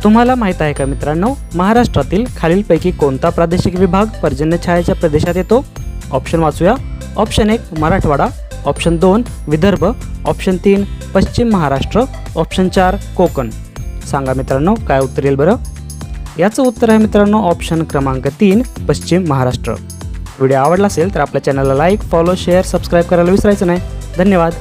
तुम्हाला माहित आहे का मित्रांनो, महाराष्ट्रातील खालीलपैकी कोणता प्रादेशिक विभाग पर्जन्यछायेच्या प्रदेशात येतो? ऑप्शन वाचूया. Option 1 Marathwada, option 2 Vidarbha, option 3 Paschim Maharashtra, option 4 Konkan. सांगा मित्रांनो काय उत्तर येईल बरं? याचं उत्तर आहे मित्रांनो ऑप्शन क्रमांक 3 पश्चिम महाराष्ट्र. व्हिडिओ आवडला असेल तर आपल्या चॅनलला लाईक, फॉलो, शेअर, सबस्क्राईब करायला विसरायचं नाही. धन्यवाद.